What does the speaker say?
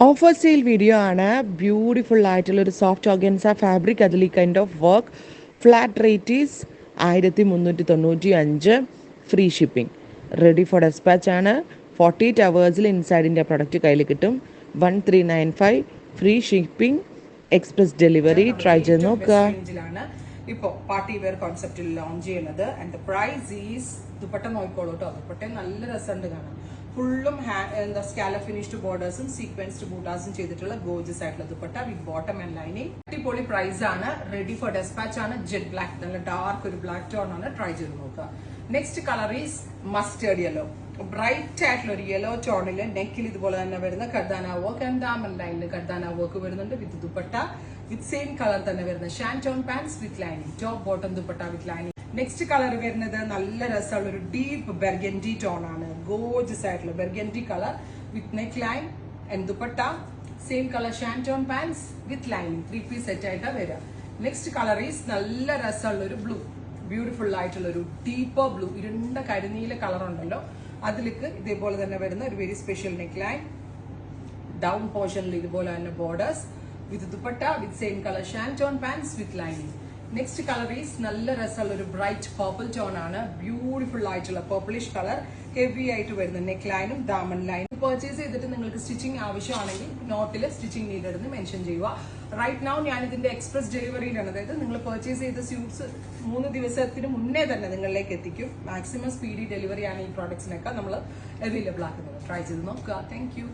Offer sale video ആണ്. Beautiful ആയിട്ടുള്ള ഒരു സോഫ്റ്റ് ഓർഗൻസ ഫാബ്രിക്, അതിൽ ഈ kind of work. Flat rate is 1395. Free shipping. Ready for dispatch ആണ്. 48 അവേഴ്സിൽ ഇൻസൈഡിൻ്റെ പ്രൊഡക്റ്റ് കയ്യിൽ കിട്ടും. 1395 free shipping, express delivery. Try ചെയ്ത് നോക്കുക. ഇപ്പോൾ പാർട്ടി വെയർ കോൺസെപ്റ്റിൽ ലോഞ്ച് ചെയ്യുന്നത്. ആൻഡ് പ്രൈസ് ഈസ്, ദുപ്പട്ട നോക്കിക്കോളൂ കേട്ടോ. ദുപ്പട്ട നല്ല രസമുണ്ട് കാണാൻ. ഫുള്ളും എന്താ സ്കാല ഫിനിഷ്ഡ് ബോർഡേഴ്സും സീക്വൻസ്ഡ് ബൂട്ടാസും ചെയ്തിട്ടുള്ള ഗോർജസ് ആയിട്ടുള്ള ദുപ്പട്ട വിത്ത് ബോട്ടം ആൻഡ് ലൈനിങ്. അടിപൊളി പ്രൈസ് ആണ്. റെഡി ഫോർ ഡെസ്പാച്ച് ആണ്. ജെറ്റ് ബ്ലാക്ക്, നല്ല ഡാർക്ക് ഒരു ബ്ലാക്ക് ടോൺ ആണ്. ട്രൈ ചെയ്ത് നോക്കുക. Next colour is mustard yellow. Bright ആയിട്ടുള്ള ഒരു യെല്ലോ ടോണില് നെക്കിൽ ഇതുപോലെ തന്നെ വരുന്ന കർദാന വർക്ക് ആൻഡ് ഡയമണ്ട് ലൈനിൽ കർദാന വർക്ക് വരുന്നുണ്ട്. With dupatta with same colour തന്നെ വരുന്ന shantoon pants with lining. Top bottom dupatta with lining. Next colour വരുന്നത് നല്ല രസമുള്ള ഒരു ഡീപ്പ് ബെർഗൻഡി ടോൺ ആണ്. ഗോർജസ് ആയിട്ടുള്ള burgundy colour with neck line and dupatta same colour shantoon pants with lining. 3 piece set ആയിട്ടാണ് വരിക. നെക്സ്റ്റ് കളർ ഈസ് നല്ല രസമുള്ള ഒരു ബ്ലൂ, ബ്യൂട്ടിഫുൾ ആയിട്ടുള്ള ഒരു ഡീപ്പർ ബ്ലൂ, ഇരുണ്ട കരിനീല കളർ ഉണ്ടല്ലോ, അതിലേക്ക് ഇതേപോലെ തന്നെ വരുന്ന ഒരു very special neck line. Down പോർഷനിൽ ഇതുപോലെ തന്നെ borders with dupatta with same colour shantoon pants with lining. Next colour is നല്ല രസമുള്ള ഒരു ബ്രൈറ്റ് പർപ്പിൾ ടോൺ ആണ്. ബ്യൂട്ടിഫുൾ ആയിട്ടുള്ള പർപ്പിളിഷ് കളർ, ഹെവി ആയിട്ട് വരുന്ന നെക്ക് ലൈനും ഡയമൺ ലൈനും. പർച്ചേസ് ചെയ്തിട്ട് നിങ്ങൾക്ക് സ്റ്റിച്ചിങ് ആവശ്യമാണെങ്കിൽ നോട്ടിൽ സ്റ്റിച്ചിങ് നീഡഡ് എന്ന് മെൻഷൻ ചെയ്യുക. റൈറ്റ് നൗ ഞാൻ ഇതിന്റെ എക്സ്പ്രസ് ഡെലിവറിയിലാണ്. അതായത് നിങ്ങൾ പർച്ചേസ് ചെയ്ത സ്യൂട്ട്സ് 3 ദിവസത്തിന് മുന്നേ തന്നെ നിങ്ങളിലേക്ക് എത്തിക്കും. മാക്സിമം സ്പീഡി ഡെലിവറിയാണ് ഈ പ്രോഡക്ട്സിനൊക്കെ നമ്മൾ അവൈലബിൾ ആക്കുന്നത്. ട്രൈ ചെയ്ത് നോക്കുക. Thank you.